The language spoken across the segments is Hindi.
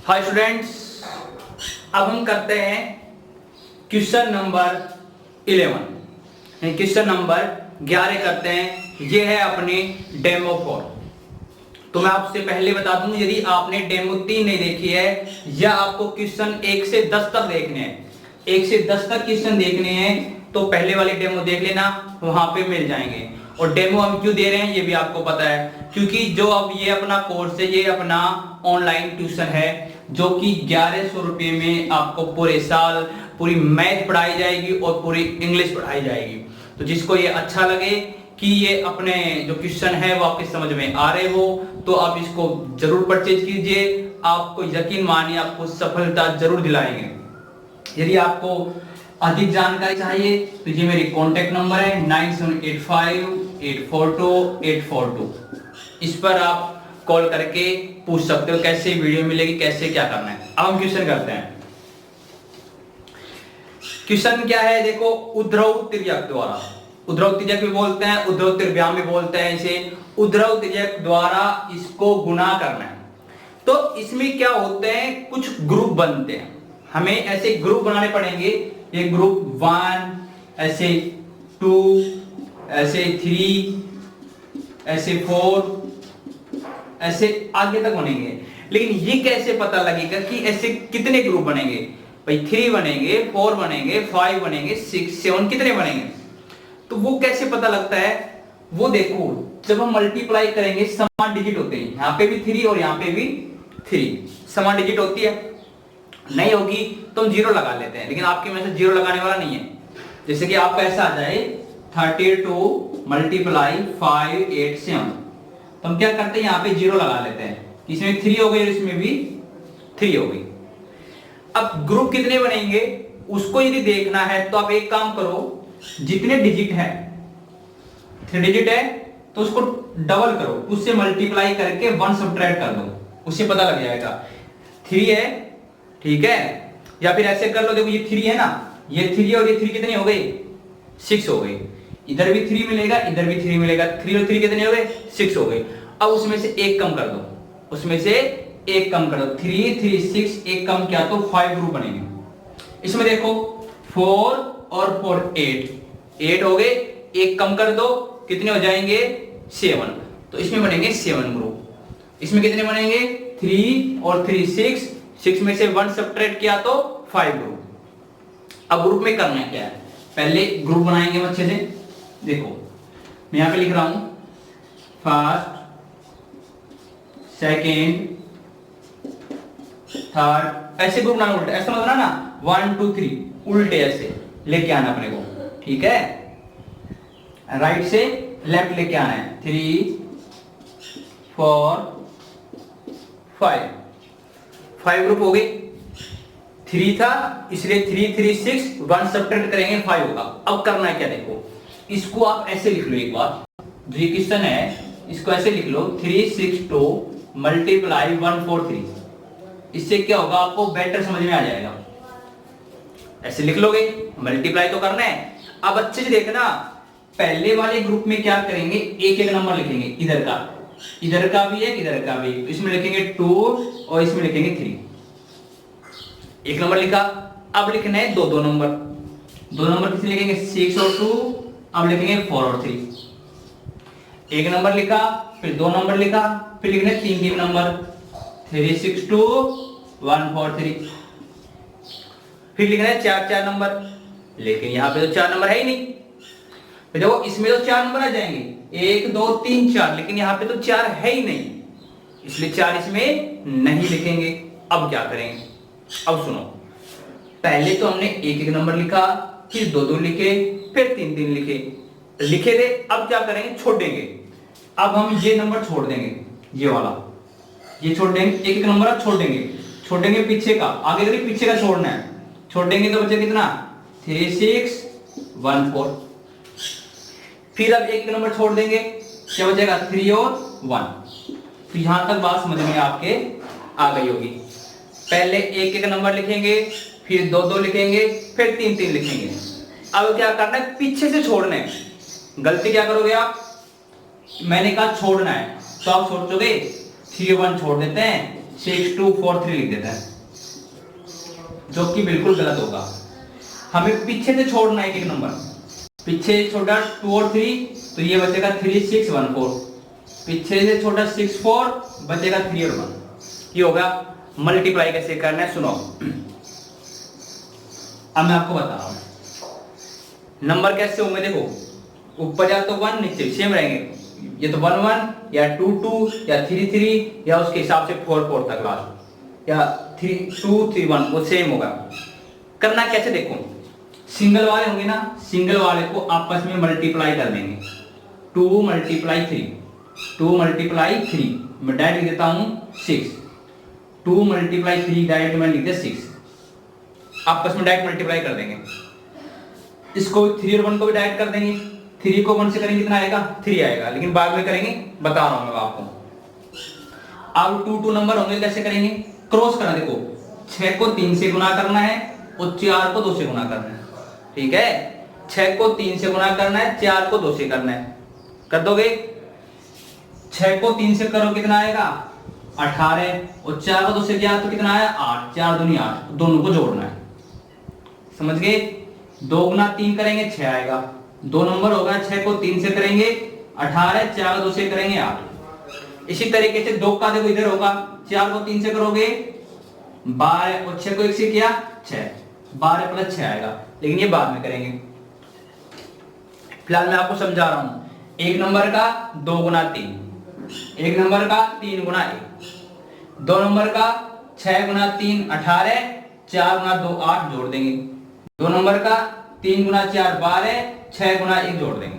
हाय स्टूडेंट्स, अब हम करते हैं क्वेश्चन नंबर 11। क्वेश्चन नंबर 11 करते हैं। ये है अपनी डेमो 4। तो मैं आपसे पहले बता दूं, यदि आपने डेमो 3 नहीं देखी है या आपको क्वेश्चन 1 से 10 तक देखने हैं, 1 से 10 तक क्वेश्चन देखने हैं, तो पहले वाली डेमो देख लेना, वहां पे मिल जाएंगे। और डेमो हम क्यों दे रहे हैं ये भी आपको पता है, क्योंकि जो अब ये अपना कोर्स है, ये अपना ऑनलाइन ट्यूशन है, जो कि 1100 रुपये में आपको पूरे साल पूरी मैथ पढ़ाई जाएगी और पूरी इंग्लिश पढ़ाई जाएगी। तो जिसको ये अच्छा लगे कि ये अपने जो क्वेश्चन है वो आपके समझ में आ रहे हो, तो आप इसको जरूर परचेज कीजिए। आपको यकीन मानिए, आपको सफलता जरूर दिलाएंगे। यदि आपको अधिक जानकारी चाहिए तो ये मेरी कॉन्टेक्ट नंबर है 9785842842। इस पर आप कॉल करके पूछ सकते हो कैसे वीडियो मिलेगी, कैसे क्या करना है। अब हम क्वेश्चन करते हैं। क्वेश्चन क्या है देखो, उद्रव तिर्यक द्वारा, उद्रव तिर्यक भी बोलते हैं, उद्रव त्रिभ्याम भी बोलते हैं इसे, उद्रव तिर्यक द्वारा इसको गुणा करना है। तो इसमें क्या होते हैं, कुछ ग्रुप बनते हैं, हमें ऐसे ग्रुप बनाने पड़ेंगे। ये ग्रुप 1, ऐसे 2, ऐसे 3, ऐसे 4, ऐसे आगे तक बनेंगे। लेकिन ये कैसे पता लगेगा कि ऐसे कितने ग्रुप बनेंगे? भाई 3 बनेंगे, 4 बनेंगे, 5 बनेंगे, 6, 7 कितने बनेंगे? तो वो कैसे पता लगता है? वो देखो, जब हम मल्टीप्लाई करेंगे समान डिजिट होते हैं, यहाँ पे भी 3 और यहाँ पे भी 3 समान डिजिट होती है। नहीं होगी तो हम 0 लगा लेते हैं, लेकिन आपके में से 0 लगाने वाला नहीं है। जैसे कि आपका ऐसा आ जाए 32 मल्टीप्लाई 5 8 7, तो हम क्या करते हैं, यहाँ पे 0 लगा लेते हैं। इसमें 3 हो गई और इसमें भी 3 हो गई। अब ग्रुप कितने बनेंगे उसको यदि देखना है तो आप एक काम करो, जितने डिजिट है, 3 डिजिट है तो उसको डबल करो, उससे मल्टीप्लाई करके 1 सब्ट्रैक्ट कर दो, उससे पता लग जाएगा 3 है, ठीक है। या फिर ऐसे कर लो, देखो ये 3 है ना, ये 3 और ये 3 कितनी हो गई? 6 हो गई। इधर भी 3 मिलेगा, इधर भी 3 मिलेगा, 3 और 3 कितने हो गए? 6 हो गए। अब उसमें से एक कम कर दो, उसमें से एक कम कर दो, 3 3 6 एक कम किया तो 5 ग्रुप बनेंगे। इसमें देखो 4 और 4 8 हो गए, एक कम कर दो, कितने हो जाएंगे? 7। तो इसमें बनेंगे 7 ग्रुप। इसमें कितने बनेंगे? 3 और 3 6 में से 1 सब्ट्रैक्ट किया तो 5 ग्रुप। अब ग्रुप में करना क्या है, पहले ग्रुप बनाएंगे हम अच्छे से। देखो मैं यहां पे लिख रहा हूं फर्स्ट, सेकेंड, थर्ड, ऐसे ग्रुप बनाना उल्टे, ऐसा मतलब ना 1 2 3 उल्टे ऐसे लेके आना अपने को, ठीक है। राइट से लेफ्ट लेके आना है। 3 4 5 ग्रुप हो गए। 3 था इसलिए 3 3 6 1 सब्ट्रैक्ट करेंगे 5 होगा। अब करना है क्या, देखो इसको आप ऐसे लिख लो एक बार, जो ये क्वेश्चन है इसको ऐसे लिख लो 3 6 2 मल्टीप्लाई 1 4 3। इससे क्या होगा, आपको बेटर समझ में आ जाएगा। ऐसे लिख लोगे, मल्टीप्लाई तो करना है। अब अच्छे से देखना, पहले वाले ग्रुप में क्या करेंगे, एक एक नंबर लिखेंगे, इधर का भी है, इधर का भी। तो इसमें लिखेंगे 2 और इसमें लिखेंगे 3। एक नंबर लिखा। अब लिखना है दो नंबर, दो नंबर किसे लिखेंगे? 6 और 2। अब लिखेंगे 4 और 3। एक नंबर लिखा, फिर 2 नंबर लिखा, फिर लिखने 3 नंबर, 3 6 2 1 4 3। फिर लिखना है 4 नंबर, लेकिन यहाँ पे तो 4 नंबर है ही नहीं। तो देखो इसमें तो 4 नंबर आ जाएंगे, 1 2 3 4, लेकिन यहाँ पे तो 4 है ही नहीं, इसलिए 4 इसमें नहीं लिखेंगे। अब क्या करेंगे, अब सुनो, पहले तो हमने एक नंबर लिखा, फिर 2 लिखे, फिर 3 लिखे थे। अब क्या करेंगे, छोड़ देंगे। अब हम ये नंबर छोड़ देंगे, ये वाला ये छोड़ देंगे, एक नंबर अब छोड़ देंगे पीछे का, आगे का पीछे का छोड़ना है। छोड़ देंगे तो बचे कितना? 3 6 1 4। फिर अब एक नंबर छोड़ देंगे, क्या बचेगा? 3 और 1। तो यहां तक बात समझ में आपके आ गई होगी। पहले एक नंबर लिखेंगे, फिर 2 लिखेंगे, फिर 3 लिखेंगे। अब क्या करना है, पीछे से छोड़ना है। गलती क्या करोगे आप, मैंने कहा छोड़ना है, तो आप सोचोगे 3 1 छोड़ देते हैं, 6243 लिख देता है, जो कि बिल्कुल गलत होगा। हमें पीछे से छोड़ना है एक नंबर, पीछे छोटा 2 और 3, तो ये बचेगा 3614, पीछे से छोटा 64 बचेगा 3 और 1। ये होगा। मल्टीप्लाई कैसे करना है सुनो, अब मैं आपको बता रहा हूं नंबर कैसे होंगे। देखो ऊपर या तो 1 नीचे सेम रहेंगे, ये तो 1 1 या 2 2 या 3 3 या उसके हिसाब से 4 4 तक लास्ट, या 3 2 3 1 वो सेम होगा। करना कैसे देखो, सिंगल वाले होंगे ना, सिंगल वाले को आपस में मल्टीप्लाई कर देंगे। 2 मल्टीप्लाई 3, 2 मल्टीप्लाई 3, मैं डायरेक्ट लिख देता हूं 6, 2 मल्टीप्लाई 3 डायरेक्ट मैं लिख दिया 6, आपस में डायरेक्ट मल्टीप्लाई कर देंगे। इसको 3 और 1 को भी डायरेक्ट कर देंगे, 3 को 1 से करेंगे कितना आएगा 3 आएगा, लेकिन बाद में करेंगे बता रहा हूं मैं आपको। अब 2 2 नंबर होंगे कैसे करेंगे, क्रॉस करना। देखो 6 को 3 से गुना करना है और 4 को 2 से गुना करना है, ठीक है। 6 को 3 से गुना करना है, 4 को 2 से करना है, कर दोगे। 6 को 3 से करो कितना आएगा 18, और 4 को 2 से किया तो कितना आया 8, 4 दूनी 8, दोनों को जोड़ना है, समझ गए। 2 गुना 3 करेंगे 6 आएगा, 2 नंबर होगा। 6 को 3 से करेंगे 18, 4 को 2 से करेंगे 8। इसी तरीके से 2 का देखो इधर होगा, 4 को 3 से करोगे 12, और 6 को 1 से किया 6, 12 प्लस 6 आएगा, लेकिन ये बाद में करेंगे। फिलहाल मैं आपको समझा रहा हूं। एक नंबर का 2 गुना 3, एक नंबर का 3 गुना 1, 2 नंबर का 6 गुना 3 18, 4 गुना 2 8 जोड़ देंगे। 2 नंबर का 3 गुना 4 12, 6 गुना 1 जोड़ देंगे।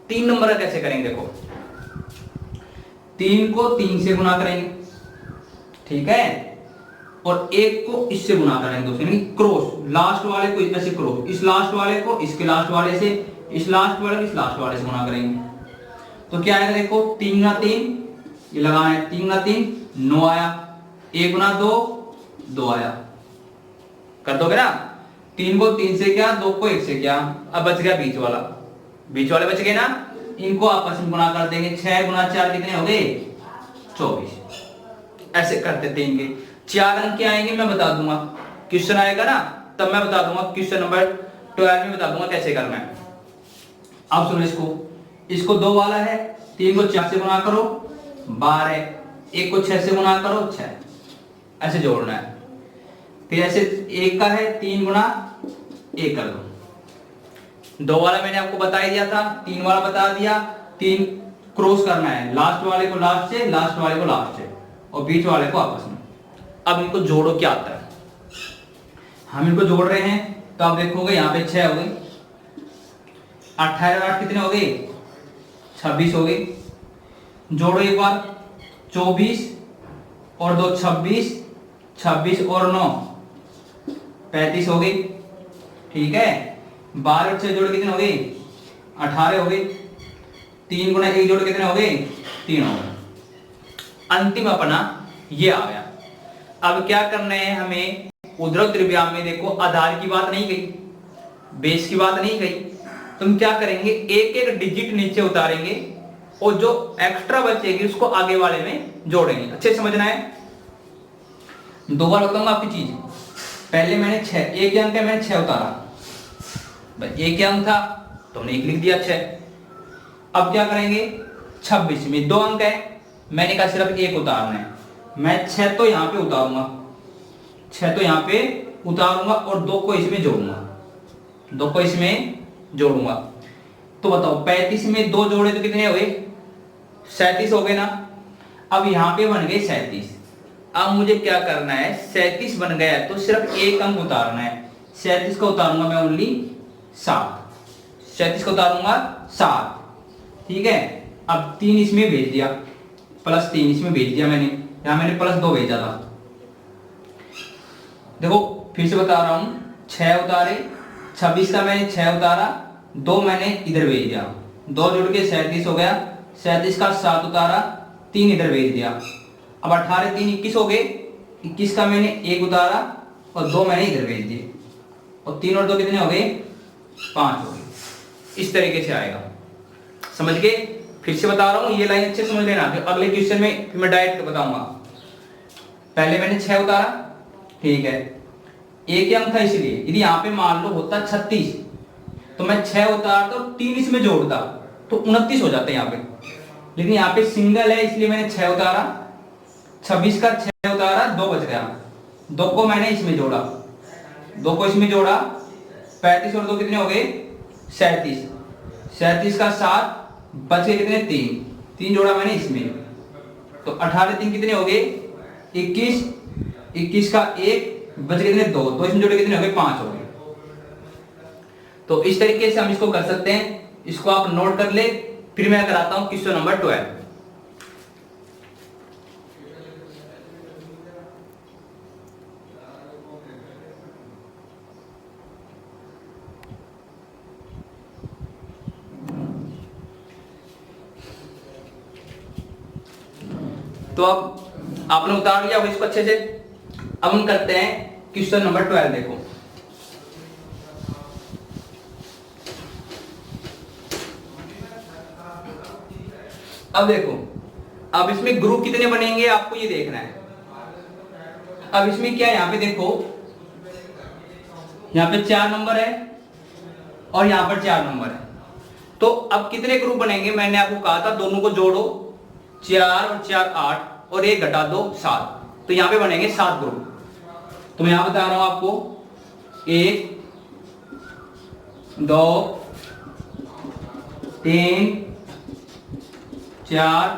3 नंबर का कैसे करेंगे, देखो 3 को 3 से गुना करेंगे, ठीक है, और 1 को इससे गुना करेंगे, दोस्तों यानी क्रॉस, लास्ट वाले को ऐसे क्रॉस, इस लास्ट वाले को इसके लास्ट वाले से, इस लास्ट वाले को इस लास्ट वाले से गुना करेंगे। तो क्या आएगा देखो 3 गुना 3, ये लगाना है 3 गुना 3 9 आया, 1 गुना 2 2 आया, कर दोगे ना। 3 को 3 से किया, 2 को 1 से किया, अब बच गया बीच वाला, बीच वाले बच गए ना, इनको आपस में गुना कर देंगे। 6 गुना 4 कितने हो गए 24। ऐसे करते थे इनके 4 अंक क्या आएंगे मैं बता दूंगा, क्वेश्चन आएगा ना तब मैं बता दूंगा, क्वेश्चन नंबर 12 में बता दूंगा कैसे करना है। अब सुनो इसको 2 वाला है, 3 को 4 से गुना करो 12, 1 को 6 से गुना करो 6, ऐसे जोड़ना है। फिर ऐसे 1 का है 3 गुना 1 कर दो। 2 वाला मैंने आपको बता ही दिया था, 3 वाला बता दिया। 3 क्रॉस करना है, लास्ट वाले को लास्ट से, लास्ट वाले को लास्ट से, और बीच वाले को आपस में। अब इनको जोड़ो, क्या आता है, हम इनको जोड़ रहे हैं तो आप देखोगे यहाँ पे 6 हो गई, 18 और 8 कितने हो गए 26 हो गई। जोड़ो एक बार, 24 और 2 26, 26 और 9 35 हो गई, ठीक है। 12 और 6 जोड़ कितने हो गए 18 हो गए, 3 गुना 1 जोड़ कितने हो गए 3 हो गए। अंतिम अपना ये आ गया। अब क्या करना है हमें, उद्रव त्रिज्या में देखो आधार की बात नहीं गई, बेस की बात नहीं गई, तुम क्या करेंगे एक एक डिजिट नीचे उतारेंगे और जो एक्स्ट्रा बचेगी उसको आगे वाले में जोड़ेंगे। अच्छे से समझना है। 2 बार बताऊंगा आपकी चीज। पहले मैंने 6, एक ही अंक है मैंने 6 उतारा, बस एक ही अंक था तो हमने 1 लिख दिया 6। अब क्या करेंगे 26 में 2 अंक है, मैंने कहा सिर्फ 1 उतारना है, मैं 6 तो यहाँ पे उतारूंगा, 6 तो यहाँ पे उतारूंगा और 2 को इसमें जोड़ूंगा, 2 को इसमें जोड़ूंगा। तो बताओ 35 में 2 जोड़े तो कितने हो गए 37 हो गए ना। अब यहाँ पे बन गए 37। अब मुझे क्या करना है, 37 बन गया तो सिर्फ 1 अंक उतारना है। 37 को उतारूंगा मैं ओनली 7, 37 को उतारूंगा 7, ठीक है। अब 3 इसमें भेज दिया, +3 इसमें भेज दिया मैंने, यहाँ मैंने +2 भेजा था। देखो फिर से बता रहा हूं, 6 उतारे, 26 का मैंने 6 उतारा, 2 मैंने इधर भेज दिया, 2 जुड़ के 37 हो गया, 37 का 7 उतारा, 3 इधर भेज दिया। अब 18 3 21 हो गए, 21 का मैंने 1 उतारा और 2 मैंने इधर भेज दिए, और 3 और 2 कितने हो गए 5 हो गए। इस तरीके से आएगा, समझ गए। फिर से बता रहा हूं, ये लाइन अच्छे समझ लेना, फिर अगले क्वेश्चन में फिर मैं डायरेक्ट बताऊंगा। पहले मैंने 6 उतारा, ठीक है, एक ही अंक था इसलिए। यदि यहाँ पे मान लो होता 36 तो मैं 6 उतारता और 3 इसमें जोड़ता तो 29 हो जाते यहाँ पे, लेकिन यहाँ पे सिंगल है इसलिए मैंने 6 उतारा, 26 का 6 उतारा, 2 बच गया, 2 को मैंने इसमें जोड़ा, 2 को इसमें जोड़ा, 35 और 2 कितने हो गए 37, 37 का 7 बच गए कितने 3, 3 जोड़ा मैंने इसमें, तो 18 3 कितने हो गए 21, 21 का 1 बच गए कितने 2, तो इसमें जोड़े कितने हो गए 5 हो गए। तो इस तरीके से हम इसको कर सकते हैं, इसको आप नोट कर ले। फिर मैं कराता हूं क्वेश्चन नंबर 12। तो अब आपने उतार लिया होगा इसको अच्छे से। अब हम करते हैं क्वेश्चन नंबर 12। देखो अब देखो, अब इसमें ग्रुप कितने बनेंगे आपको ये देखना है। अब इसमें क्या है, यहाँ पे देखो, यहाँ पे 4 नंबर है और यहाँ पर 4 नंबर है, तो अब कितने ग्रुप बनेंगे मैंने आपको कहा था दोनों को जोड़ो, 4 और 4 8 और 1 घटा दो 7, तो यहाँ पे बनेंगे 7 ग्रुप। तो मैं यहां बता रहा हूं आपको 1 2 3 4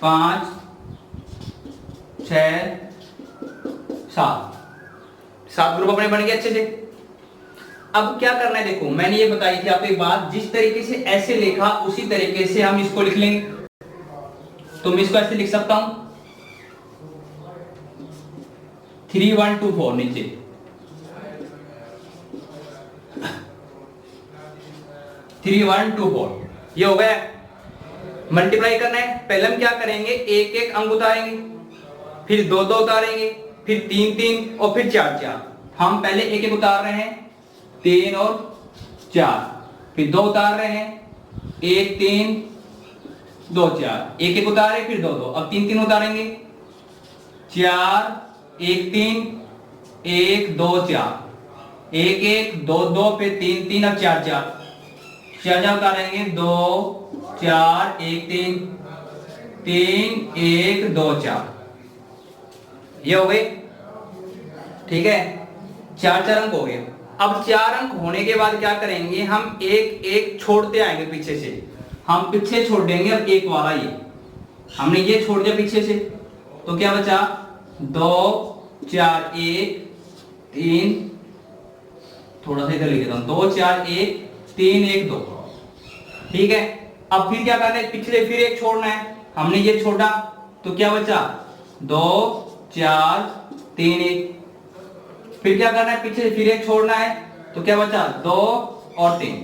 5 6 7 ग्रुप अपने बन गए अच्छे से। अब क्या करना है, देखो मैंने ये बताई थी आपको एक बात, जिस तरीके से ऐसे लिखा उसी तरीके से हम इसको लिख लेंगे। तो मैं इसको ऐसे लिख सकता हूं 3 1 2 4 नीचे, थ्री 1 2 4 ये हो गया। मल्टीप्लाई करना है, पहले हम क्या करेंगे, एक एक अंक उतारेंगे, फिर 2 2 उतारेंगे, फिर 3 3 और फिर 4 4। हम पहले एक एक उतार रहे हैं, 3 और 4, फिर 2 उतार रहे हैं, 1 3 2 4, एक एक उतारे फिर 2 2, अब 3 3 उतारेंगे, 4 1 3 1 2 4, 1 1 2 2 फिर 3 3, अब 4 4, 4 4 उतारेंगे, 2 4 1 3 3 1 2 4, ये हो गए, ठीक है, 4 4 अंक हो गए। अब 4 अंक होने के बाद क्या करेंगे, हम एक एक छोड़ते आएंगे पीछे से, हम पीछे छोड़ देंगे। अब एक वाला ये हमने ये छोड़ दिया पीछे से, तो क्या बचा 2 4 1 3, थोड़ा सा इधर लिख देता हूं, 2 4 1 3 1 2, ठीक है। अब फिर क्या करना है, पिछले फिर एक छोड़ना है, हमने ये छोड़ा तो क्या बचा 2 4 3 1, फिर क्या करना है, पीछे फिर एक छोड़ना है तो क्या बचा 2 और 3।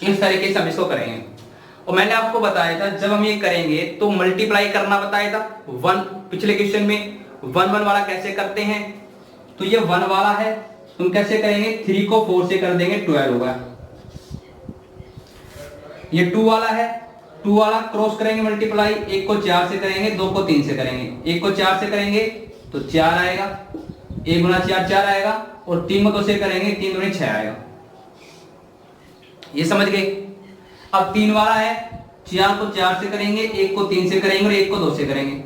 इस तरीके से हम इसको करेंगे। और मैंने आपको बताया था जब हम ये करेंगे तो मल्टीप्लाई करना बताया था, 1 पिछले क्वेश्चन में 1 1 वाला कैसे करते हैं, तो ये 1 वाला है, तुम कैसे करेंगे, 3 को 4 से कर देंगे 12 होगा। ये 2 वाला है, 2 वाला क्रॉस करेंगे मल्टीप्लाई, 1 को 4 से करेंगे, 2 को 3 से करेंगे, 1 को 4 से करेंगे तो 4 आएगा, 1 गुना 4 4 आएगा, और 3 को 2 से करेंगे 3 दूनी 6 आएगा। ये समझ गए। अब 3 वाला है, 4 को 4 से करेंगे, 1 को 3 से करेंगे और 1 को 2 से करेंगे,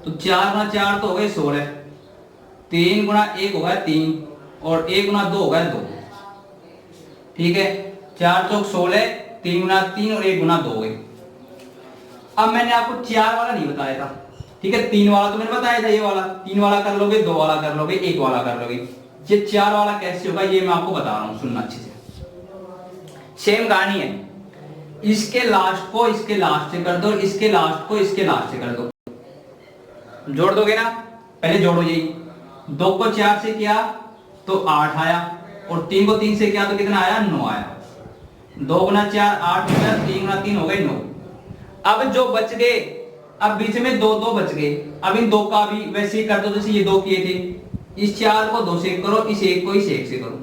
तो 4 गुना 4 तो हो गए 16, 3 गुना 1 होगा 3 और 1 गुना 2 होगा 2, ठीक है, 4 चौक 16, 3 गुना 3 और 1 गुना 2 हो गए। अब मैंने आपको 4 वाला नहीं बताया था, ठीक है, 3 वाला तो मैंने बताया था, ये वाला 3 वाला कर लोगे, 2 वाला कर लोगे, 1 वाला कर लोगे। ये 4 वाला कैसे होगा ये मैं आपको बता रहा हूं, सुनना अच्छे से। सेम कहानी है, इसके लास्ट को इसके लास्ट से कर दो, इसके लास्ट को इसके लास्ट से कर दो, जोड़ दोगे ना, पहले जोड़ो यही, 2 को 4 से किया तो 8 आया, और 3 को 3 से किया तो कितना आया 9 आया, 2 गुना 4 8 हो गया, 3 गुना 3 हो गए 9। अब जो बच गए, अब बीच में 2 2 बच गए, अब इन 2 का भी वैसे ही कर दो जैसे ये 2 किए थे, इस 4 को 2 से करो, इस 1 को इस 1 से करो,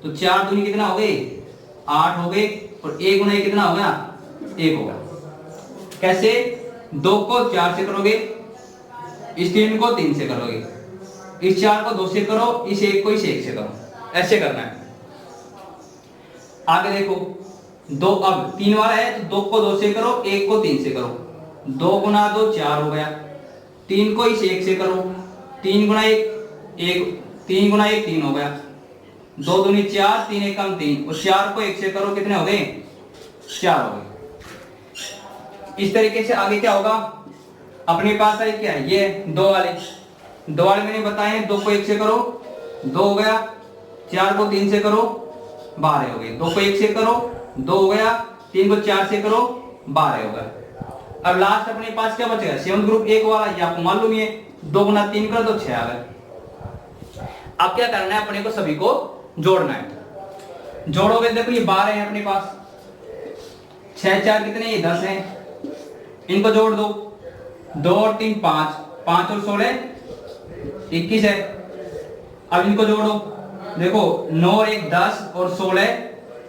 तो 4 दूनी कितना हो गए 8 हो गए, और 1 गुना 1 कितना हो गया 1 होगा। कैसे, 2 को 4 से करोगे, इस 3 को 3 से करोगे, इस 4 को 2 से करो, इस 1 को इस 1 से करो, ऐसे करना है। आगे देखो 2, अब 3 वाला है तो 2 को 2 से करो, 1 को 3 से करो, 2 गुना 2 4 हो गया, 3 को इस 1 से करो, 3 गुना 1 3 गुना 1 3 हो गया, 2 दूनी 4, 3 1 कम 3, और 4 को 1 से करो, कितने हो गए 4 हो गए। इस तरीके से आगे क्या होगा, अपने पास है क्या है ये 2 वाले मैंने बताए, 2 को 1 से करो 2 हो गया, 4 को 3 से करो 12 हो गए, 2 को 1 से करो 2 हो गया, 3 को 4 से करो 12 हो गया। अब लास्ट अपने पास क्या बचेगा, 7 ग्रुप 1 वाला, ये आपको मालूम है, 2 गुना 3 करो तो 6 आ गए। अब क्या करना है, अपने को सभी को जोड़ना है। जोड़ोगे देखो ये 12 है अपने पास, 6 4 कितने, ये 10 है, इनको जोड़ दो, 2 और 3 5, 5 और 16 21 है। अब इनको जोड़ो, देखो 9 और 1 10 और 16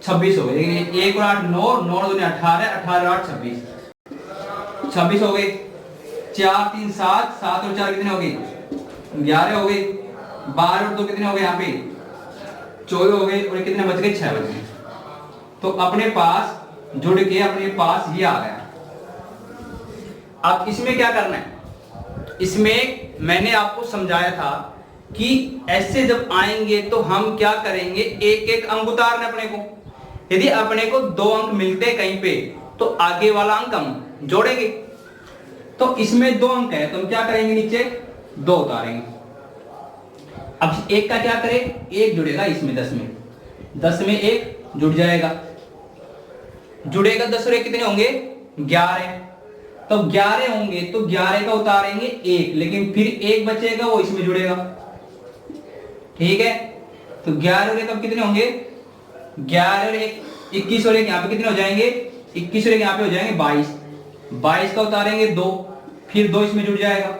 26 हो गए, 1 और 8 9, 9 और 2 18, 18 और 8 26, 26 हो गए, 4 3 7, 7 और 4 कितने हो गए 11 हो गए, 12 और 2 कितने हो गए यहाँ पे 14 हो गए, और कितने बच गए 6 बच गए। तो अपने पास जुड़ के अपने पास ये आ गया। अब इसमें क्या करना है, इसमें मैंने आपको समझाया था कि ऐसे जब आएंगे तो हम क्या करेंगे, एक एक अंक उतारना अपने को। यदि अपने को 2 अंक मिलते कहीं पे तो आगे वाला अंक हम जोड़ेंगे। तो इसमें 2 अंक है तो हम क्या करेंगे, नीचे 2 उतारेंगे। अब 1 का क्या करें, 1 जुड़ेगा इसमें 10 में 1 जुड़ जाएगा, जुड़ेगा 10 और 1 कितने होंगे 11, तो 11 होंगे तो 11 का उतारेंगे 1, लेकिन फिर 1 बचेगा वो इसमें जुड़ेगा, ठीक है। तो 11 और 1 अब कितने होंगे, 11 और 1 21 और 1 यहाँ पे कितने हो जाएंगे, 21 और 1 यहाँ पे हो जाएंगे 22, 22 का उतारेंगे 2, फिर 2 इसमें जुड़ जाएगा।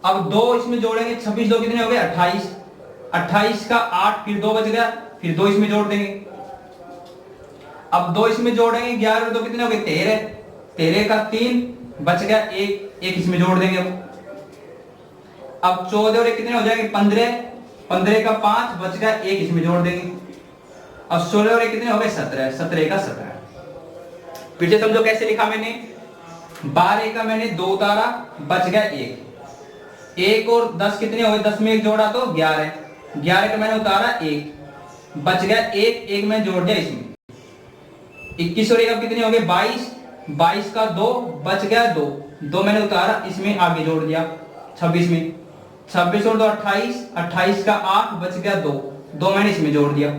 अब 2 इसमें जोड़ेंगे, 26 2 कितने हो गए 28, 28 का 8, फिर 2 बच गया, फिर 2 इसमें जोड़ देंगे। अब 2 इसमें जोड़ेंगे, 11 और 2 कितने हो गए 13, 13 का 3 बच गया, 1 इसमें जोड़ देंगे। अब 14 और 1 कितने हो जाएंगे 15, 15 का 5 बच गया, 1 इसमें जोड़ देंगे। अब 16 और 1 कितने हो गए 17, 17 का 17। फिर से समझो कैसे लिखा मैंने, 12 का मैंने 2 उतारा बच गया 1 और 10 कितने हो गए, 10 में 1 जोड़ा तो 11, 11 का मैंने उतारा 1 बच गया, 1 में जोड़ दिया इसमें। 21 और 1 कितने हो गए 22, 22 का 2 बच गया 2 मैंने उतारा इसमें आगे जोड़ दिया 26 में, 26 और 2 28, 28 का 8 बच गया 2 मैंने इसमें जोड़ दिया।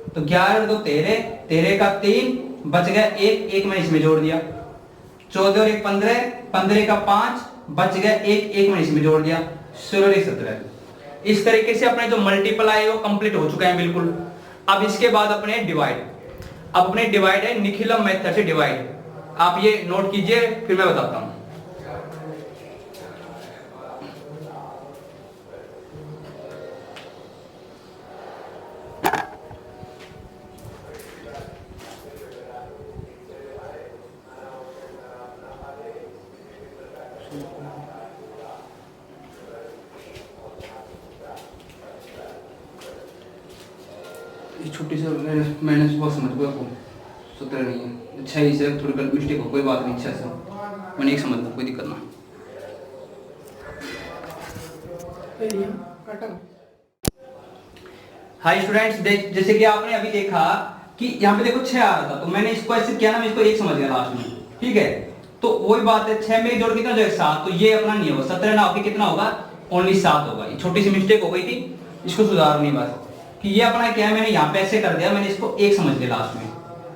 तो 11 और 2 13, 13 का 3 बच गया 1 मैंने इसमें जोड़ दिया। 14 और 1 15, 15 का 5 बच गया 1 मैंने इसमें जोड़ दिया। 16 और 1 17। इस तरीके से अपने जो मल्टीप्लाई है वो कंप्लीट हो चुका है बिल्कुल। अब इसके बाद अपने डिवाइड, अब अपने डिवाइड है निखिलम मेथड से डिवाइड। आप ये नोट कीजिए फिर मैं बताता हूं। छोटी सी मैंने सुबह समझ गया को 17 नहीं है, 6 से थोड़ी मिस्टेक हो, कोई बात नहीं, 6 से मैंने एक समझ गया, कोई दिक्कत ना। हाय स्टूडेंट्स, जैसे कि आपने अभी देखा कि यहाँ पे देखो 6 आ रहा था तो मैंने इसको ऐसे किया ना, मैं इसको 1 समझ गया लास्ट में, ठीक है। तो वही बात है, 6 में जोड़ कितना जो है 7, तो ये अपना नहीं होगा, 17 ना होकर कितना होगा ओनली 7 होगा। ये छोटी सी मिस्टेक हो गई थी, इसको सुधारनी बस कि ये अपना क्या है, मैंने यहाँ पे ऐसे कर दिया, मैंने इसको 1 समझ लिया लास्ट में।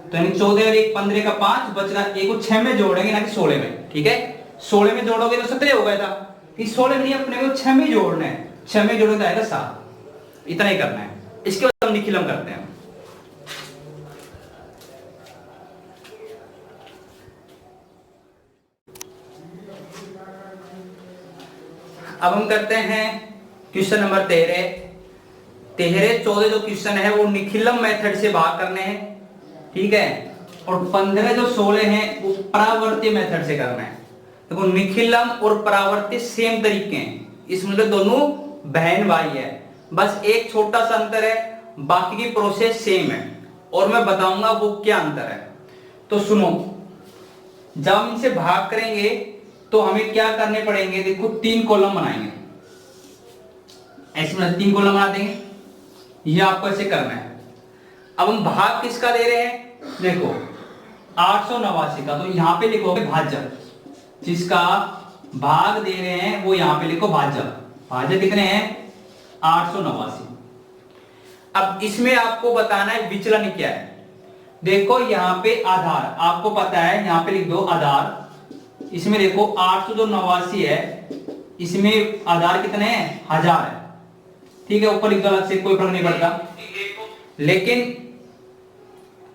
तो यानी 14 और 1 15 का 5 बच रहा, 1 को 6 में जोड़ेंगे ना कि 16 में, ठीक है। 16 में जोड़ोगे तो 17 हो गया था, इस 16 में नहीं अपने को 6 में जोड़ना है, 6 में जोड़ोगे तो आएगा 7, इतना ही करना है। इसके बाद हम निखिलम करते हैं। अब हम करते हैं क्वेश्चन नंबर 13। 14 जो क्वेश्चन है वो निखिलम मेथड से भाग करने हैं, ठीक है। और 15 जो 16 हैं वो परावर्ती मेथड से करना है। देखो निखिलम और परावर्ती सेम तरीके हैं, इसमें तो दोनों बहन भाई है, बस एक छोटा सा अंतर है, बाकी की प्रोसेस सेम है और मैं बताऊंगा वो क्या अंतर है। तो सुनो, जब हम इनसे भाग करेंगे तो हमें क्या करने पड़ेंगे, देखो 3 कॉलम बनाएंगे, ऐसे में 3 कॉलम बना देंगे, ये आपको ऐसे करना है। अब हम भाग किसका दे रहे हैं, देखो 889 का, तो यहां पे लिखोगे भाजक, जिसका भाग दे रहे हैं वो यहां पे लिखो भाजक। भाजक कितने हैं 889। अब इसमें आपको बताना है विचलन क्या है। देखो यहाँ पे आधार आपको पता है, यहाँ पे लिख दो आधार, इसमें देखो 889 है, इसमें आधार कितने हैं 1000 है, ठीक है, ऊपर लिख दो अलग से, कोई फर्क नहीं पड़ता, लेकिन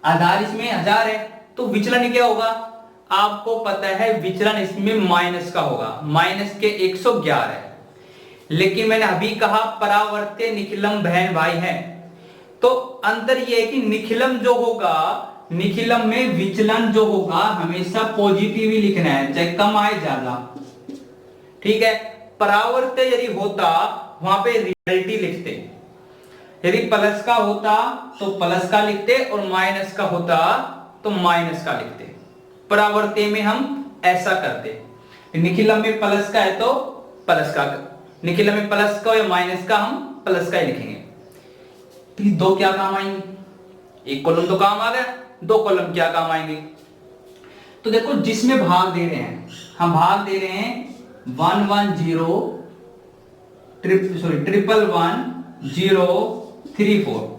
आधार इसमें 1000 है, तो विचलन क्या होगा आपको पता है, विचलन इसमें माइनस का होगा, माइनस के 111 है। लेकिन मैंने अभी कहा परावर्त्य निखिलम बहन भाई है, तो अंतर यह है कि निखिलम जो होगा, निखिलम में विचलन जो होगा हमेशा पॉजिटिव ही लिखना है, चाहे कम आए ज्यादा, ठीक है। परावर्त्य यदि होता वहां पे रियलिटी लिखते, यदि प्लस का होता तो प्लस का लिखते और माइनस का होता तो माइनस का लिखते। परावर्त्य में हम ऐसा करते, निखिलम में प्लस का है तो प्लस का, निखिलम में प्लस का या माइनस का हम प्लस का ही लिखेंगे। तो दो क्या काम आएंगे, एक कॉलम तो काम आ गया, 2 कॉलम क्या काम आएंगे। तो देखो जिसमें भाग दे रहे हैं, हम भाग दे रहे हैं 110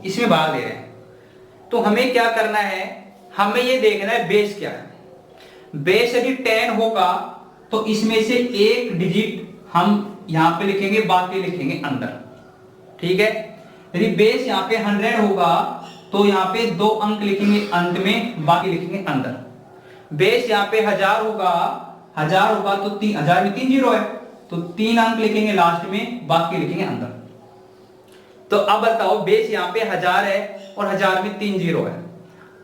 इसमें भाग दे रहे हैं, तो हमें क्या करना है, हमें ये देखना है बेस क्या है। बेस यदि 10 होगा तो इसमें से एक डिजिट हम यहां पे लिखेंगे, बाकी लिखेंगे अंदर, ठीक है। यदि बेस यहाँ पे 100 होगा तो यहाँ पे 2 अंक लिखेंगे अंत में, बाकी लिखेंगे अंदर। बेस यहाँ पे 1000 होगा, 1000 होगा तो 1000 में 3 जीरो है, तो 3 अंक लिखेंगे लास्ट में, बाकी लिखेंगे अंदर। तो अब बताओ बेस यहाँ पे 1000 है और 1000 में 3 जीरो है,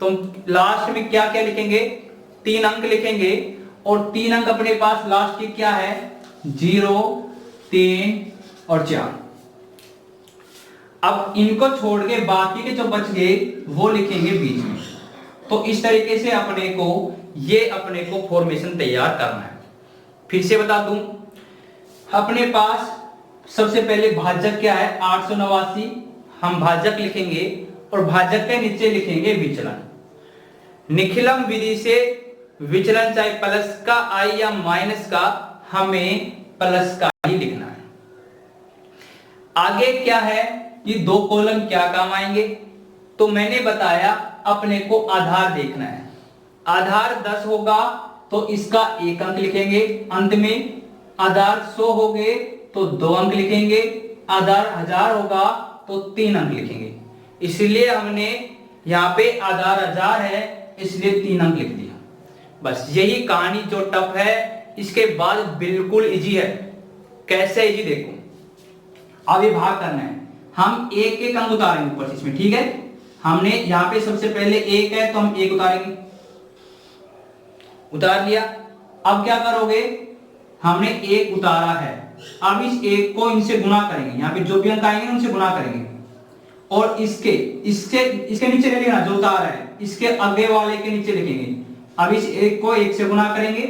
तो लास्ट में क्या क्या लिखेंगे, 3 अंक लिखेंगे, और 3 अंक अपने पास लास्ट के क्या है 0, 3 और 4। अब इनको छोड़ के बाकी के जो बच गए वो लिखेंगे बीच में। तो इस तरीके से अपने को फॉर्मेशन तैयार करना है। फिर से बता दूं, अपने पास सबसे पहले भाजक क्या है 889, हम भाजक लिखेंगे और भाजक के नीचे लिखेंगे विचलन। निखिलम विधि से विचलन चाहे प्लस का आए या माइनस का, हमें प्लस का ही लिखना है। आगे क्या है, ये 2 कॉलम क्या काम आएंगे, तो मैंने बताया अपने को आधार देखना है। आधार 10 होगा तो इसका 1 अंक लिखेंगे अंत में, आधार 100 हो गए तो 2 अंक लिखेंगे, आधार 1000 होगा तो 3 अंक लिखेंगे। इसलिए हमने यहाँ पे आधार 1000 है इसलिए 3 अंक लिख दिया। बस यही कहानी, जो टफ है इसके बाद बिल्कुल इजी है। कैसे इजी देखो, अब ये भाग करना है, हम एक एक अंक उतारेंगे ऊपर इसमें, ठीक है। हमने यहाँ पे सबसे पहले 1 है तो हम 1 उतारेंगे, उतार लिया। अब क्या करोगे, हमने 1 उतारा है, अब इस 1 को इनसे गुणा करेंगे, यहाँ पे जो भी अंक आएंगे उनसे गुणा करेंगे, और इसके नीचे ले लेना जो उतारा है, इसके आगे वाले के नीचे लिखेंगे। अब इस 1 को 1 से गुणा करेंगे,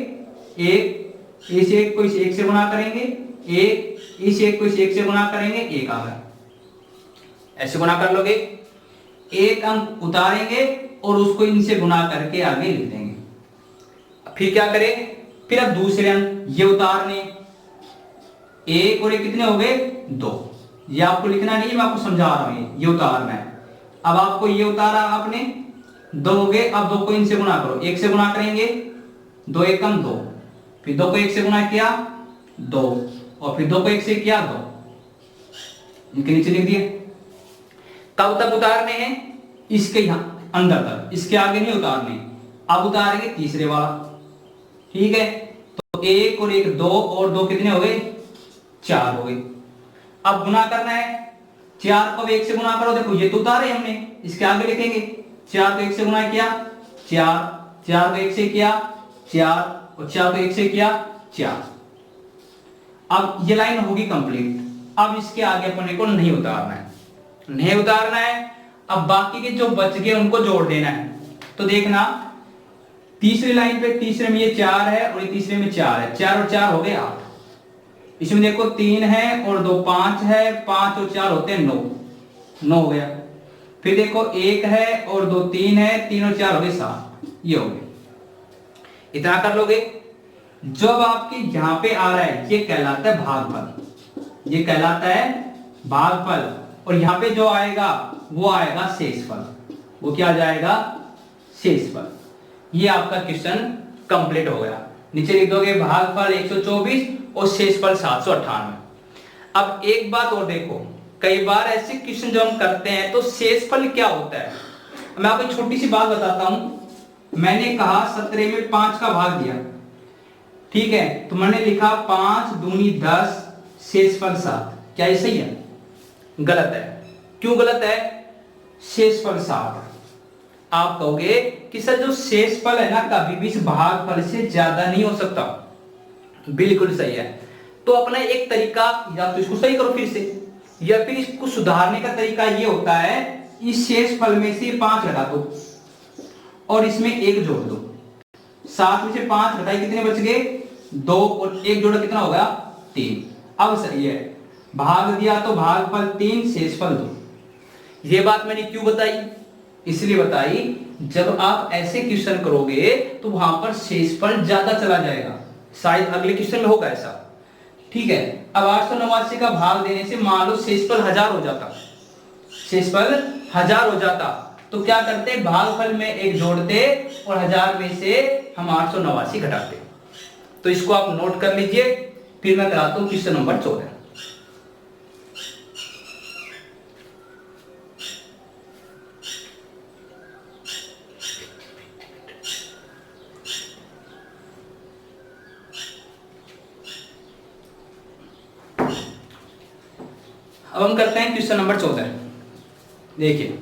1 इस 1 को इस 1 से गुणा करेंगे, 1 इस 1 को इस 1 से गुणा करेंगे, 1 आ गया। ऐसे गुणा कर लोगे, 1 अंक उतारेंगे और उसको इनसे गुणा करके आगे लिख देंगे। फिर क्या करें, फिर अब दूसरे अंक ये उतारने, 1 और 1 कितने हो गए 2। ये आपको लिखना नहीं है, मैं आपको समझा रहा हूं, ये उतारना है। अब आपको ये उतारा आपने, 2 हो गए, अब 2 को इनसे गुणा करो, 1 से गुणा करेंगे, 2 1 कम 2, फिर 2 को 1 से गुणा किया 2, और फिर 2 को 1 से किया 2, इनके नीचे लिख दिए। कब तक उतारने हैं, इसके यहां अंदर तक, इसके आगे नहीं उतारने। अब उतारेंगे तीसरे वाला, ठीक है। तो 1 और 1 2, और 2 कितने हो गए 4 हो गए। अब गुणा करना है, 4 को 1 से गुणा करो, देखो ये तो उतारे हमने, इसके आगे लिखेंगे, 4 को 1 से गुणा किया 4, 4 को 1 से किया 4, और 4 को 1 से किया 4। अब ये लाइन होगी कंप्लीट। अब इसके आगे अपने को नहीं उतारना है, नहीं उतारना है। अब बाकी के जो बच गए उनको जोड़ देना है। तो देखना तीसरी लाइन पे, तीसरे में ये 4 है और ये तीसरे में 4 है, 4 और 4 हो गए 8। इसमें देखो 3 है और 2 5 है, 5 और 4 होते हैं 9, 9 हो गया। फिर देखो 1 है और 2 3 है, 3 और 4 हो गए 7, ये हो गए। इतना कर लोगे। जब आपके यहां पे आ रहा है ये कहलाता है भागफल, ये कहलाता है भागफल। और यहां पे जो आएगा वो आएगा शेषफल। वो क्या आ जाएगा? शेषफल। ये आपका क्वेश्चन कंप्लीट हो गया। नीचे लिख दोगे भागफल 124 और शेषफल 798। अब एक बात और देखो, कई बार ऐसे क्वेश्चन जो हम करते हैं तो शेषफल क्या होता है। मैं आपको एक छोटी सी बात बताता हूं। मैंने कहा 17 में 5 का भाग दिया, ठीक है, तो मैंने लिखा 5 दूनी 10 शेषफल 7। क्या ये सही है? गलत है। क्यों गलत है? शेषफल 7। आप कहोगे कि सर जो शेषफल है ना कभी भी इस भागफल से ज्यादा नहीं हो सकता। बिल्कुल सही है। तो अपना एक तरीका, या तो इसको सही करो फिर से, या फिर इसको सुधारने का तरीका ये होता है इस शेषफल में से 5 घटा दो और इसमें 1 जोड़ दो। 7 में से 5 घटाई कितने बच गए? 2 और 1 जोड़ा कितना होगा? 3। अब सही है, भाग दिया तो भागफल 3 शेषफल 2। ये बात मैंने क्यों बताई? इसलिए बताई जब आप ऐसे क्वेश्चन करोगे तो वहां पर शेषफल ज्यादा चला जाएगा। शायद अगले क्वेश्चन में होगा ऐसा, ठीक है। अब 889 का भाग देने से मान लो शेषफल 1000 हो जाता, शेषफल 1000 हो जाता, तो क्या करते? भागफल में 1 जोड़ते और 1000 में से हम 889 घटाते। तो इसको आप नोट कर लीजिए। फिर मैं कराता हूं क्वेश्चन नंबर 14। अब हम करते हैं क्वेश्चन नंबर 14। देखिए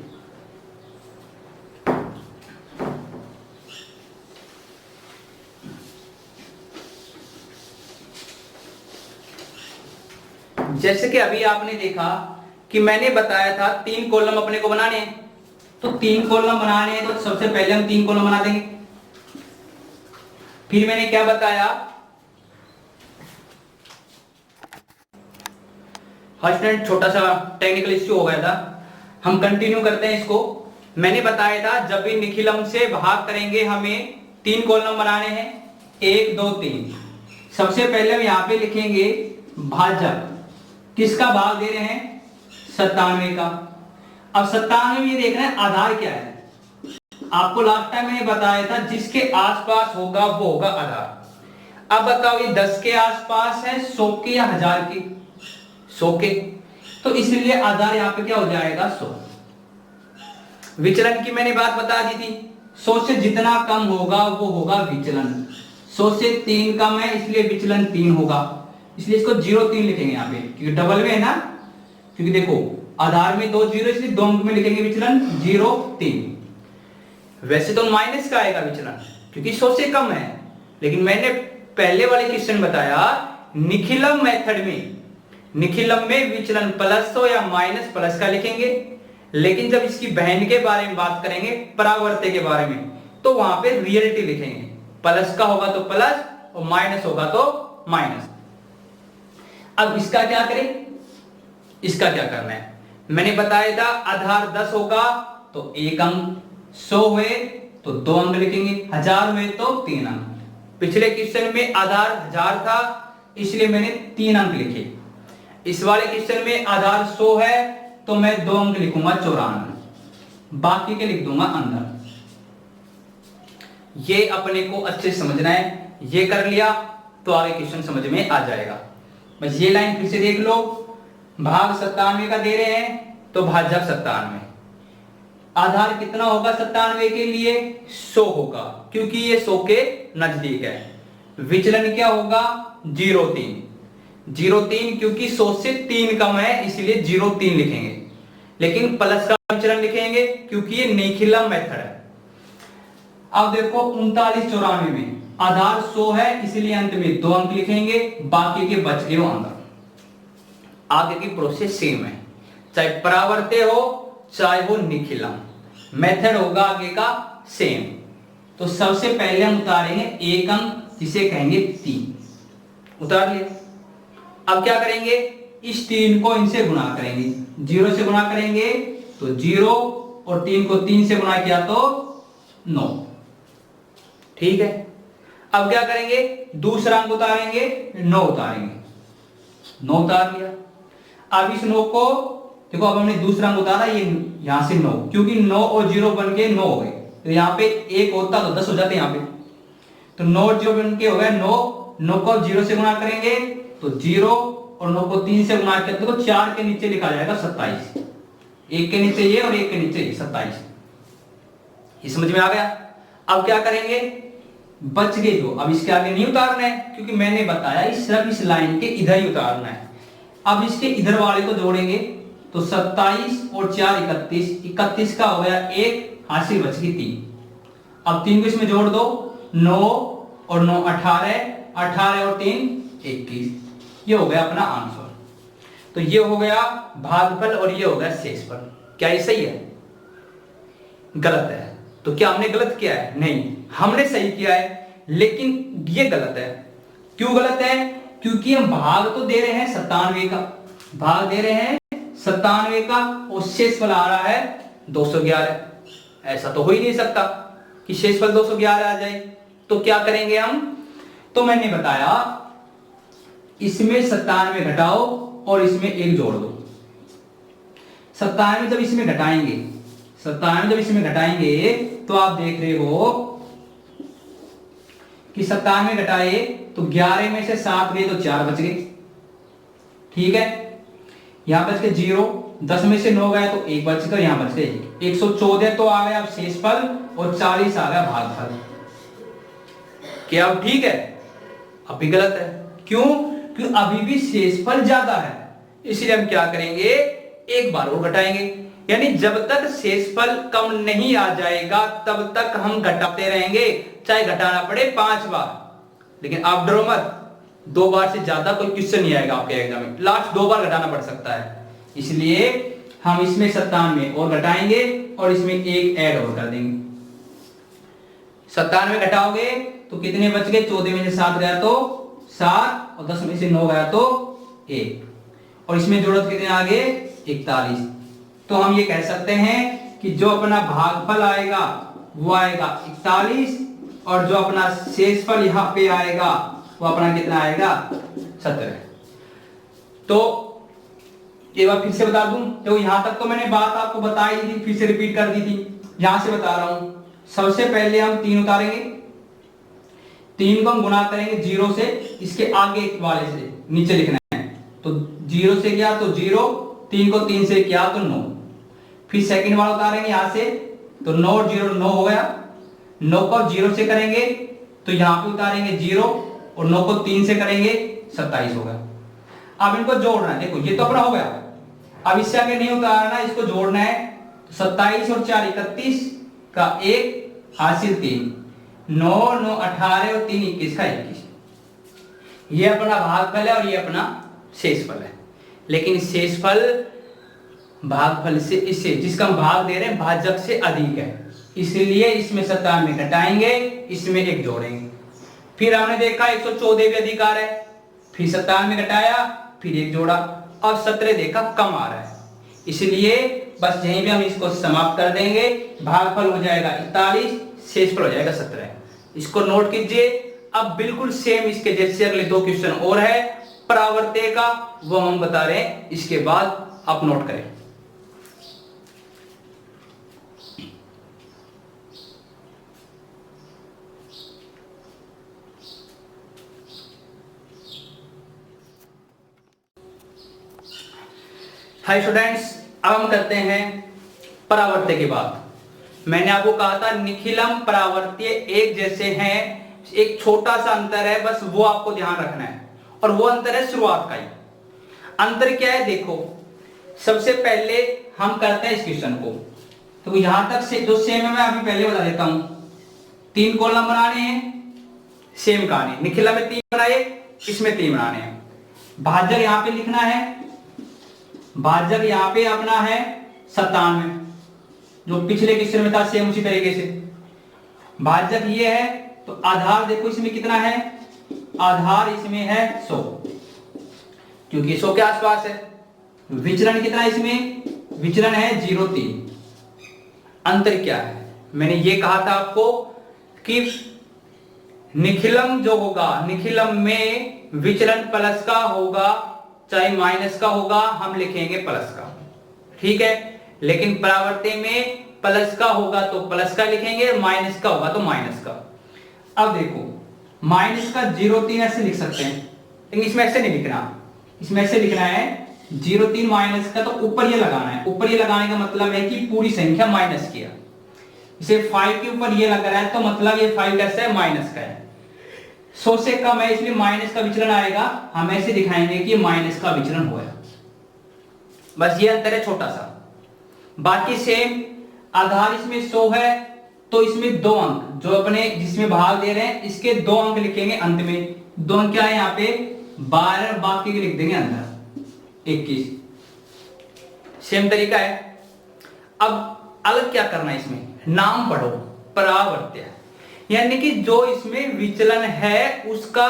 जैसे कि अभी आपने देखा कि मैंने बताया था 3 कॉलम अपने को बनाने हैं। तो 3 कॉलम बनाने हैं तो सबसे पहले हम 3 कॉलम बना देंगे। फिर मैंने क्या बताया, स्टूडेंट छोटा सा टेक्निकल इश्यू हो गया था, हम कंटिन्यू करते हैं इसको। मैंने बताया था जब भी निखिलम से भाग करेंगे हमें 3 कॉलम बनाने हैं, 1 2 3। सबसे पहले हम यहां पे लिखेंगे भाजक, किसका भाग दे रहे हैं? 97 का। अब 97 में ये देखना है आधार क्या है। आपको लास्ट टाइम मैंने बताया था जिसके आसपास होगा वो होगा आधार। अब बताओ ये 10 के आसपास है, 100 के या 1000 के? 100 के। तो इसलिए आधार यहां पे क्या हो जाएगा? 100। विचलन की मैंने बात बता दी थी, 100 से जितना कम होगा वो होगा विचलन। 100 से 3 कम है इसलिए विचलन 3 होगा, इसलिए इसको 0 3 लिखेंगे यहाँ पे, क्योंकि डबल में है ना। क्योंकि देखो आधार में 2 0, इसलिए 2 अंक में लिखेंगे विचलन 0 3। वैसे तो माइनस का आएगा विचलन क्योंकि 100 से कम है, लेकिन मैंने पहले वाले क्वेश्चन बताया निखिलम मेथड में, निखिलम में विचलन प्लस हो या माइनस प्लस का लिखेंगे। लेकिन जब इसकी बहन के बारे में बात करेंगे, परावर्त्य के बारे में, तो वहां पे रियलिटी लिखेंगे। प्लस का होगा तो प्लस और माइनस होगा तो माइनस। अब इसका क्या करें? इसका क्या करना है? मैंने बताया था आधार 10 होगा तो 1 अंक, 100 हुए तो 2 अंक लिखेंगे, 1000 हुए तो 3 अंक। पिछले क्वेश्चन में आधार 1000 था इसलिए मैंने 3 अंक लिखे। इस वाले क्वेश्चन में आधार 100 है तो मैं 2 अंक लिखूंगा 94, बाकी के लिख दूंगा अंदर। ये अपने को अच्छे से समझना है। ये कर लिया तो आगे क्वेश्चन समझ में आ जाएगा। बस ये लाइन फिर से देख लो, भाग 97 का दे रहे हैं तो भाजक 97। आधार कितना होगा 97 के लिए? 100 होगा क्योंकि ये 100 के नजदीक है। विचलन क्या होगा? 0 3, 0 3 क्योंकि 100 से 3 कम है इसलिए 0 3 लिखेंगे। लेकिन प्लस का विचलन लिखेंगे क्योंकि ये निखिलम मेथड है। अब देखो 3994 में आधार 100 है, इसलिए अंत में 2 अंक लिखेंगे, बाकी के बच गए अंदर। आगे की प्रोसेस सेम है, चाहे परावर्त्य हो चाहे हो निखिलम, मेथड होगा आगे का सेम। तो सबसे पहले हम उतारेंगे एक अंक, जिसे कहेंगे 3, उतार लिया। अब क्या करेंगे, इस 3 को इनसे गुणा करेंगे, 0 से गुणा करेंगे तो 0, और 3 को 3 से गुणा किया तो 9। ठीक है, अब क्या करेंगे, दूसरा अंक उतारेंगे, 9 उतारेंगे, 9 उतार लिया। अब इस 9 को देखो, अब हमने दूसरा अंक उतारा, ये यहां से 9, क्योंकि 9 और 0 बन के 9 हो गए, तो यहाँ पे 1 होता तो 10 हो जाते यहाँ पे, तो 9 और 0 बन के हो गए 9। 9 को 0 से गुणा करेंगे तो 0, और 9 को 3 से गुणा किया तो 4 के नीचे लिखा जाएगा 27, 1 के नीचे ये और 1 के नीचे ये 27। ये समझ में आ गया। अब क्या करेंगे, बच गए जो, अब इसके आगे नहीं उतारना है, क्योंकि मैंने बताया सिर्फ इस लाइन के इधर ही उतारना है। अब इसके इधर वाले को जोड़ेंगे तो 27 और 4 31, 31 का हो गया 1, हासिल बच गई 3। अब 3 को इसमें जोड़ दो, 9 और 9 18, 18 और 3 21, ये हो गया अपना आंसर। तो ये हो गया भागफल और ये हो गया शेषफल। क्या ये सही है? गलत है। तो क्या हमने गलत किया है? नहीं, हमने सही किया है, लेकिन ये गलत है। क्यों गलत है? क्योंकि हम भाग तो दे रहे हैं 97 का, भाग दे रहे हैं 97 का, और शेषफल आ रहा है 211। ऐसा तो हो ही नहीं सकता कि शेषफल 211 आ जाए। तो क्या करेंगे हम? तो मैंने बताया इसमें 97 घटाओ और इसमें 1 जोड़ दो। 97 जब इसमें घटाएंगे, 97 जब इसमें घटाएंगे तो आप देख रहे हो कि 97 घटाए तो 11 में से 7 गए तो 4 बच गए। ठीक है, यहां बच के 0, 10 में से 9 गया तो 1 बच गया, यहां बच गए 114 तो आ गया अब शेषफल, और 40 आ गया भागफल। क्या अब ठीक है? अब भी गलत है। क्यों? क्योंकि अभी भी शेषफल ज्यादा है, इसलिए हम क्या करेंगे, एक बार और घटाएंगे। यानी जब तक शेषफल कम नहीं आ जाएगा तब तक हम घटाते रहेंगे, चाहे घटाना पड़े 5 बार। लेकिन आप डरो मत, 2 बार से ज्यादा कोई क्वेश्चन नहीं आएगा आपके एग्जाम में, लास्ट 2 बार घटाना पड़ सकता है। इसलिए हम इसमें 97 और घटाएंगे और इसमें 1 ऐड और कर देंगे। 97 घटाओगे तो कितने बच गए? 14 में से 7 गया तो 7, और 10 में से 9 गया तो 1, और इसमें जरूरत कितने आगे? 41। तो हम ये कह सकते हैं कि जो अपना भागफल आएगा वो आएगा 41, और जो अपना शेषफल यहां पे आएगा वो अपना कितना आएगा? 17। तो एक बार फिर से बता दूं, तो यहां तक तो मैंने बात आपको बताई थी, फिर से रिपीट कर दी थी, यहां से बता रहा हूं। सबसे पहले हम 3 उतारेंगे, 3 को हम गुणा करेंगे 0 से, इसके आगे वाले से नीचे लिखना है, तो 0 से किया तो 0, 3 को 3 से किया तो 9। फिर सेकंड वाला उतारेंगे यहां से, तो 9 और 0 9 हो गया। 9 को 0 से करेंगे तो यहां पे उतारेंगे 0, और 9 को 3 से करेंगे 27 होगा। अब इनको जोड़ना है, देखो ये तो अपना हो गया, अब इससे आगे नहीं उतारना, इसको जोड़ना है। तो 27 और 4 31 का 1 हासिल 3, 9 9 18 और 3 21 का 21। ये अपना भागफल है और ये अपना शेषफल है। लेकिन शेषफल भागफल से, इससे जिसका हम भाग दे रहे हैं भाजक से अधिक है, इसलिए इसमें 97 घटाएंगे, इसमें 1 जोड़ेंगे। फिर हमने देखा 114 भी अधिक आ रहा है, फिर 97 घटाया, फिर 1 जोड़ा, और 17 देखा कम आ रहा है, इसलिए बस यहीं पे हम इसको समाप्त कर देंगे। भागफल हो जाएगा 41, शेषफल हो जाएगा 17। इसको नोट कीजिए। अब बिल्कुल सेम इसके जैसे अगले 2 क्वेश्चन और है परावर्त्य का, वो हम बता रहे हैं, इसके बाद आप नोट करें। हाय स्टूडेंट्स, अब हम करते हैं परावर्त्य की बात। मैंने आपको कहा था निखिलम परावर्त्य एक जैसे हैं, एक छोटा सा अंतर है, बस वो आपको ध्यान रखना है, और वो अंतर है शुरुआत का ही। अंतर क्या है? देखो, सबसे पहले हम करते हैं इस क्वेश्चन को, तो यहां तक से जो सेम है मैं अभी पहले बता देता हूं। 3 कॉलम बनाने हैं, सेम कहानी, निखिला में 3 बनाए, इसमें 3 बनाने हैं। भाजक यहां पे लिखना है, भाजक यहां पे अपना है 97, जो पिछले क्वेश्चन में था सेम उसी तरीके से। भाजक ये है, तो आधार देखो इसमें कितना है, आधार इसमें है 100, क्योंकि 100 के आसपास है। विचलन कितना है इसमें, विचलन है 0.3। अंतर क्या है, मैंने ये कहा था आपको कि निखिलम जो होगा, निखिलम में विचलन प्लस का होगा चाहे माइनस का होगा, हम लिखेंगे प्लस का, ठीक है। लेकिन परावर्ती में प्लस का होगा तो प्लस का लिखेंगे, माइनस का होगा तो माइनस का। अब देखो माइनस का 0.3 ऐसे लिख सकते हैं, लेकिन इसमें ऐसे नहीं लिखना, इसमें ऐसे लिखना है 0.3 माइनस का, तो ऊपर ये लगाना है। ऊपर ये लगाने का मतलब है कि पूरी संख्या माइनस किया, इसे 5 के ऊपर ये लग रहा है तो मतलब ये 5 कैसा है, माइनस का है। 100 से कम है इसलिए माइनस का विचलन आएगा, हम ऐसे दिखाएंगे कि माइनस का विचलन हुआ। बस ये अंतर है छोटा सा, बाकी सेम। आधार इसमें 100 है तो इसमें 2 अंक जो अपने जिसमें भाग दे रहे हैं इसके 2 अंक लिखेंगे अंत में। 2 अंक क्या है यहाँ पे 12, बाकी के लिख देंगे अंदर 21। सेम तरीका है। अब अलग क्या करना है, इसमें नाम पढ़ो, परावर्त्य, यानी कि जो इसमें विचलन है उसका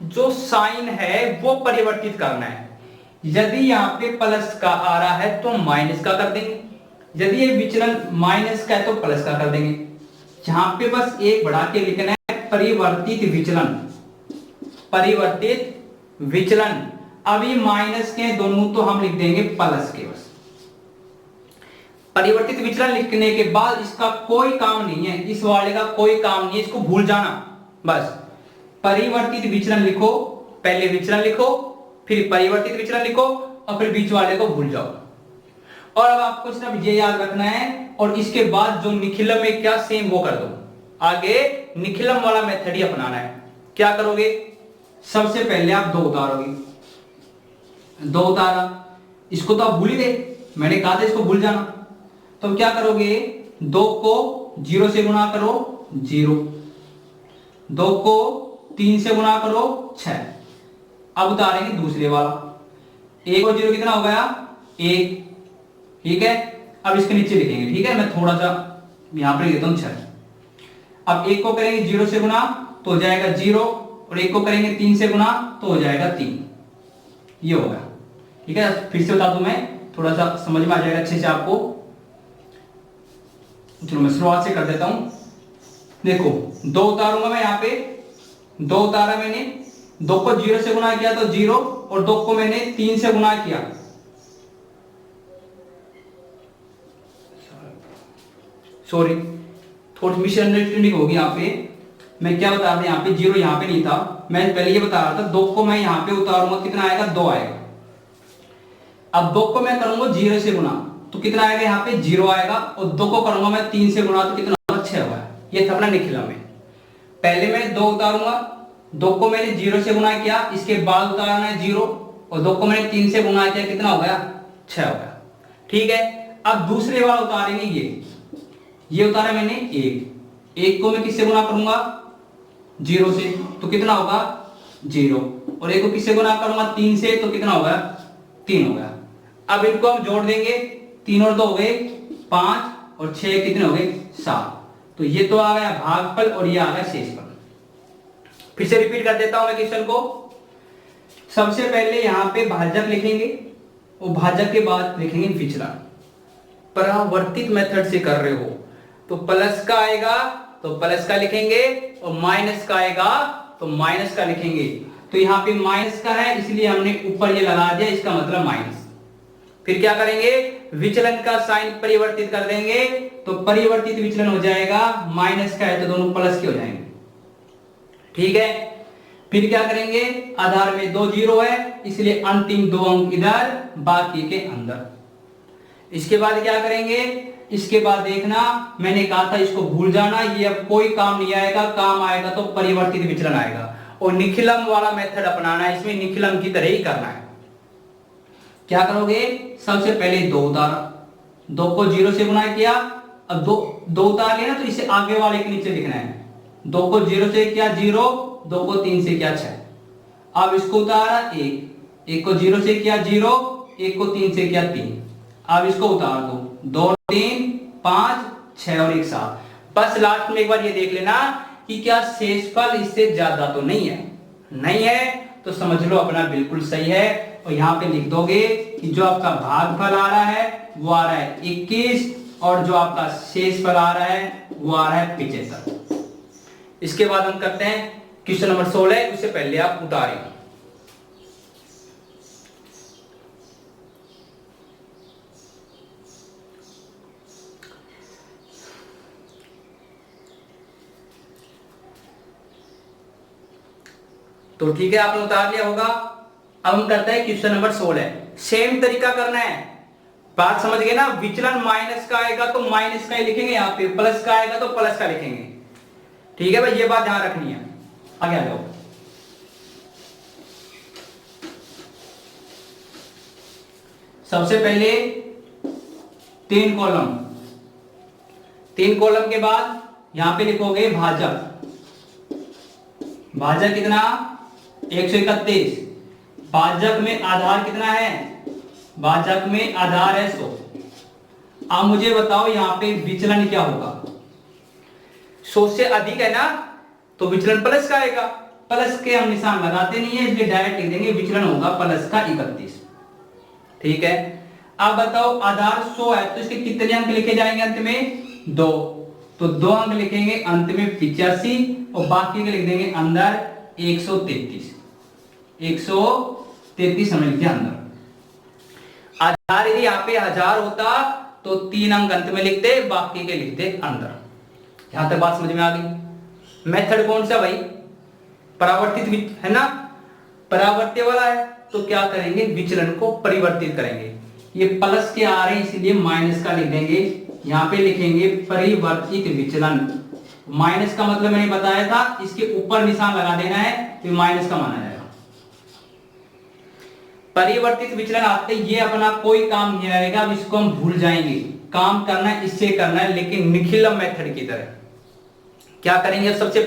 जो साइन है वो परिवर्तित करना है। यदि यहाँ पे प्लस का आ रहा है तो माइनस का कर देंगे, यदि ये विचलन माइनस का है तो प्लस का कर देंगे। यहां पे बस एक बढ़ा के लिखना है परिवर्तित विचलन, परिवर्तित विचलन। अभी माइनस के दोनों तो हम लिख देंगे प्लस के। बस परिवर्तित विचलन लिखने के बाद इसका कोई काम नहीं है, इस वाले का कोई काम नहीं है, इसको भूल जाना। बस परिवर्तित विचलन लिखो, पहले विचलन लिखो, फिर परिवर्तित विचलन लिखो और फिर बीच वाले को भूल जाओ। और अब आपको सिर्फ ये याद रखना है, और इसके बाद जो निखिलम में क्या सेम वो कर दो। आगे निखिलम वाला मेथड ही अपनाना है। क्या करोगे, सबसे पहले आप 2 उतारोगे, 2 उतारा, इसको तो आप भूल ही गए, मैंने कहा था इसको भूल जाना। तो क्या करोगे, 2 को 0 से गुणा करो 0, 2 को 3 से गुणा करो 6। अब उतारेंगे दूसरे वाला, 1 और 0 कितना हो गया 1, ठीक है। अब इसके नीचे लिखेंगे, ठीक है, मैं थोड़ा सा यहां पर लिखता हूं 6। अब 1 को करेंगे 0 से गुणा तो हो जाएगा 0, और 1 को करेंगे 3 से गुणा तो हो जाएगा 3, ये होगा, ठीक है। फिर से बता दूं मैं, थोड़ा सा समझ में आ जाएगा अच्छे से आपको। चलो मैं शुरुआत से कर देता हूं। देखो 2 उतारूंगा मैं, यहां पे 2 उतारा मैंने, 2 को 0 से गुणा किया तो 0, और 2 को मैंने 3 से गुणा किया, सॉरी थोड़ी मिसअंडरस्टैंडिंग होगी यहाँ पे। मैं क्या बता रहा था, यहाँ पे 0 यहाँ पे नहीं था, मैं पहले ये बता रहा था 2 को मैं यहाँ पे उतारूंगा कितना आएगा 2 आएगा। अब 2 को मैं करूंगा 0 से गुणा तो कितना आएगा यहाँ पे 0 आएगा, और 2 को करूंगा मैं 3 से गुणा तो कितना होगा 6 होगा। ये था अपना निखिलम में। पहले मैं 2 उतारूंगा, 2 को मैंने 0 से गुणा किया, इसके बाद उतारना है 0, और 2 को मैंने 3 से गुणा किया, कितना हो गया 6 हो गया, ठीक है। अब दूसरे वाला उतारेंगे, ये उतारा मैंने 1 को मैं किससे गुणा करूंगा 0 से तो कितना होगा 0, और 1 को किससे गुणा करूंगा 3 से तो कितना होगा 3 होगा। अब इनको हम जोड़ देंगे, 3 और 2 हो गए 5, और 6 कितने हो गए 7। तो ये तो आ गया भागफल और ये आ गया शेषफल। फिर से रिपीट कर देता हूं मैं क्वेश्चन को। सबसे पहले यहां पे भाजक लिखेंगे, और भाजक के बाद लिखेंगे विचलन। परावर्तित मेथड से कर रहे हो तो प्लस का आएगा तो प्लस का लिखेंगे, और माइनस का आएगा तो माइनस का लिखेंगे। तो यहाँ पे माइनस का है इसलिए हमने ऊपर ये लगा दिया, इसका मतलब माइनस। फिर क्या करेंगे, विचलन का साइन परिवर्तित कर देंगे, तो परिवर्तित विचलन हो जाएगा, माइनस का है तो दोनों प्लस के हो जाएंगे, ठीक है। फिर क्या करेंगे, आधार में 2 0 है इसलिए अंतिम 2 अंक इधर बाकी के अंदर। इसके बाद क्या करेंगे, इसके बाद देखना मैंने कहा था इसको भूल जाना, ये अब कोई काम नहीं आएगा, काम आएगा तो परिवर्तित विचलन आएगा, और निखिलम वाला मेथड अपनाना है, इसमें निखिलम की तरह ही करना है। क्या करोगे, सबसे पहले 2 उतारा, 2 को 0 से गुणा किया, अब 2 उतार लिया ना तो इसे आगे वाले के नीचे लिखना है, 2 को 0 से किया 0, 2 को 3 से किया 6। अब इसको उतारा 1 को 0 से किया 0, 1 को 3 से किया 3। अब इसको उतार दो, 2 3 5 6 और 1 7। बस लास्ट में एक बार ये देख लेना कि क्या शेषफल इससे ज्यादा तो नहीं है। नहीं है तो समझ लो अपना बिल्कुल सही है, और यहाँ पे लिख दोगे कि जो आपका भागफल आ रहा है वो आ रहा है 21, और जो आपका शेषफल आ रहा है वो आ रहा है 75। इसके बाद हम करते हैं क्वेश्चन नंबर 16। उससे पहले आप उतारें। तो ठीक है, आपने उतार लिया होगा। अब हम करते हैं क्वेश्चन नंबर 16। सेम तरीका करना है, बात समझ गए ना। विचलन माइनस का आएगा तो माइनस का ही लिखेंगे, यहाँ पे प्लस का आएगा तो प्लस का लिखेंगे। ठीक है भाई, ये बात ध्यान रखनी है। आगे आ जाओ। सबसे पहले 3 कॉलम, 3 कॉलम के बाद यहां पे लिखोगे भाजक। भाजक कितना? 131। भाजक में आधार कितना है? भाजक में आधार है 100। अब मुझे बताओ यहां पे विचलन क्या होगा? 100 से अधिक है ना, तो विचलन प्लस का आएगा। प्लस के हम निशान लगाते नहीं है, इसलिए डायरेक्ट लिख देंगे विचलन होगा प्लस का 31। ठीक है, अब बताओ आधार 100 है तो इसके कितने अंक लिखे जाएंगे अंत में? 2। तो 2 अंक लिखेंगे अंत में 85, और बाकी के लिख देंगे अंदर 133। 133 हमने लिखे अंदर। आधार यदि यहाँ पे 1000 होता तो 3 अंक अंत में लिखते, बाकी के लिखते अंदर। यहां तक बात समझ में आ गई? मेथड कौन सा भाई? परावर्तित है ना, परावर्त्य वाला है। तो क्या करेंगे? विचलन को परिवर्तित करेंगे। ये प्लस के आ रहे हैं इसलिए माइनस का लिख देंगे। यहां पे लिखेंगे परिवर्तित विचलन। माइनस का मतलब मैंने बताया था, इसके ऊपर निशान लगा देना है तो माइनस का माना जाएगा। परिवर्तित विचलन आते ये अपना कोई काम नहीं आएगा, अब इसको हम भूल जाएंगे। काम करना है इससे करना है, लेकिन निखिलम मेथड की तरह। क्या करेंगे? सबसे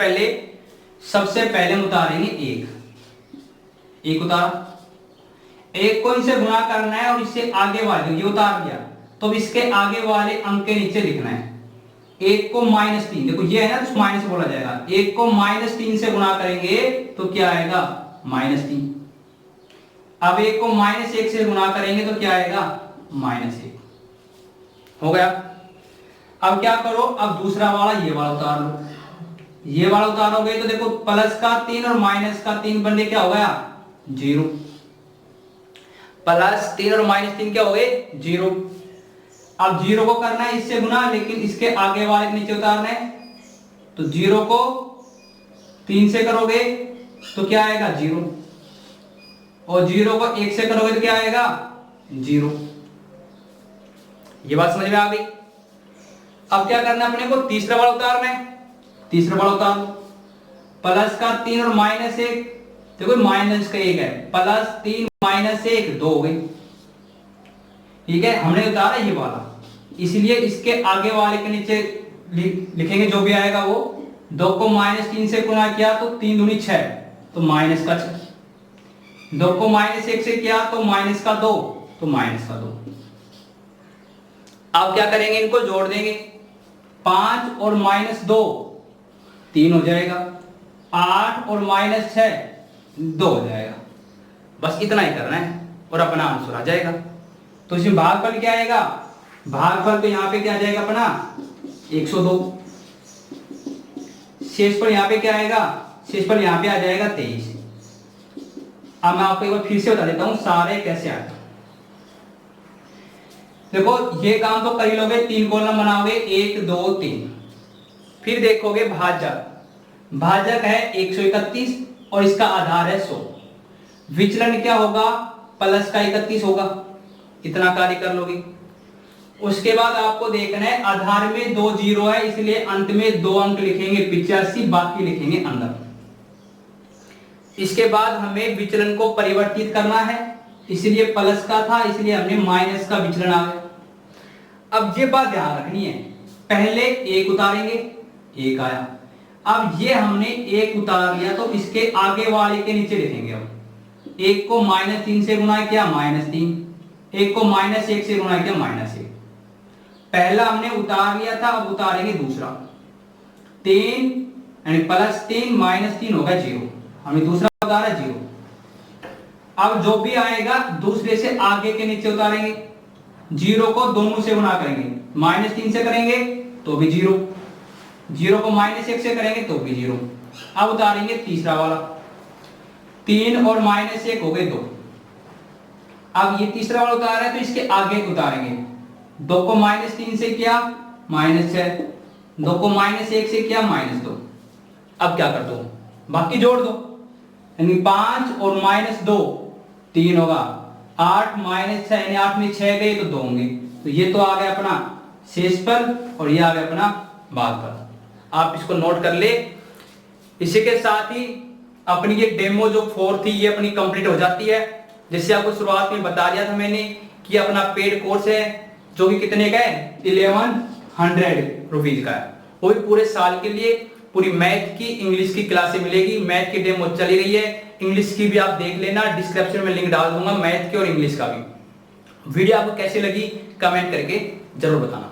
पहले हम उतारेंगे 1 उतार। 1 को इनसे गुणा करना है और इससे आगे वाले, ये उतार दिया तो इसके आगे वाले अंक के नीचे लिखना है। 1 को -3, देखो ये है ना, तो माइनस बोला जाएगा। 1 को -3 से गुणा करेंगे तो क्या आएगा? -3। अब 1 को -1 से गुणा करेंगे तो क्या आएगा? -1। हो गया। अब क्या करो? अब दूसरा वाला ये वाला उतार लो। ये वाला उतारोगे तो देखो प्लस का 3 और माइनस का 3 बनने क्या हो गया? 0। +3 और -3 क्या हो गए? 0। अब 0 को करना है इससे गुना, लेकिन इसके आगे वाले के नीचे उतारना है। तो 0 को 3 से करोगे तो क्या आएगा? 0। और 0 को 1 से करोगे तो क्या आएगा? 0। ये बात समझ में आ गई? अब क्या करना है अपने को? तीसरा वाला उतारना है। तीसरा वाला उतार लो। प्लस का 3 और -1, देखो माइनस का 1 है। +3 -1 2 हो गई। ठीक है, हमने उतारा ये वाला, इसलिए इसके आगे वाले के नीचे लिखेंगे जो भी आएगा वो। 2 को -3 से गुणा किया तो 3 दूनी 6, तो माइनस का 6। 2 को -1 से किया तो माइनस का 2, तो माइनस का 2। अब क्या करेंगे? इनको जोड़ देंगे। 5 और -2 3 हो जाएगा। 8 और -6 2 हो जाएगा। बस इतना ही करना है और अपना आंसर आ जाएगा। तो इसमें भागफल क्या आएगा? भागफल तो यहाँ पे क्या आ जाएगा अपना? 102। शेषफल यहाँ पे क्या आएगा? शेषफल यहाँ पे आ जाएगा 23। अब मैं आपको एक बार फिर से बता देता हूं सारे कैसे आते हैं। देखो ये काम तो कर ही लोगे, 3 कॉलम बनाओगे 1 2 3। फिर देखोगे भाजक। भाजक है 131 और इसका आधार है 100। विचलन क्या होगा? प्लस का 31 होगा। इतना कार्य कर लोगे। उसके बाद आपको देखना है आधार में 2 0 है, इसलिए अंत में 2 अंक लिखेंगे 85, बाकी लिखेंगे अंदर। इसके बाद हमें विचलन को परिवर्तित करना है, इसलिए प्लस का था इसलिए हमने माइनस का विचलन आ गया। अब ये बात ध्यान रखनी है, पहले 1 उतारेंगे, 1 आया। अब ये हमने एक उतार लिया तो इसके आगे वाले के नीचे लिखेंगे हम। एक को -3 से गुणा किया -3, एक को -1 से गुणा किया -1। पहला हमने उतार लिया था, अब उतारेंगे दूसरा। 3 यानी +3 -3 होगा 0, हमने दूसरा उतारा 0। अब जो भी आएगा दूसरे से आगे के नीचे उतारेंगे। 0 को दोनों से गुणा करेंगे, -3 से करेंगे तो भी 0, 0 को -1 से करेंगे तो भी 0। अब उतारेंगे तीसरा वाला, 3 और -1 हो गए 2। अब ये तीसरा वाला उतारा है तो इसके आगे उतारेंगे। 2 को -3 से किया -6, 2 को -1 से किया -2। अब क्या कर दो, बाकी जोड़ दो, यानी 5 और -2 3 होगा, 8 -6 यानी 8 में 6 गए तो 2 होंगे। तो ये तो आ गया अपना शेषफल और ये आ गया अपना भागफल। आप इसको नोट कर ले। इसी के साथ ही अपनी ये डेमो जो 4 थी ये अपनी कंप्लीट हो जाती है। जैसे आपको शुरुआत में बता दिया था मैंने कि अपना पेड कोर्स है जो कि कितने का है, 1100 रुपीज का है। वो भी पूरे साल के लिए पूरी मैथ की इंग्लिश की क्लासें मिलेगी। मैथ की डेमो चली रही है, इंग्लिश की भी आप देख लेना, डिस्क्रिप्शन में लिंक डाल दूंगा मैथ की और इंग्लिश का भी। वीडियो आपको कैसी लगी कमेंट करके जरूर बताना।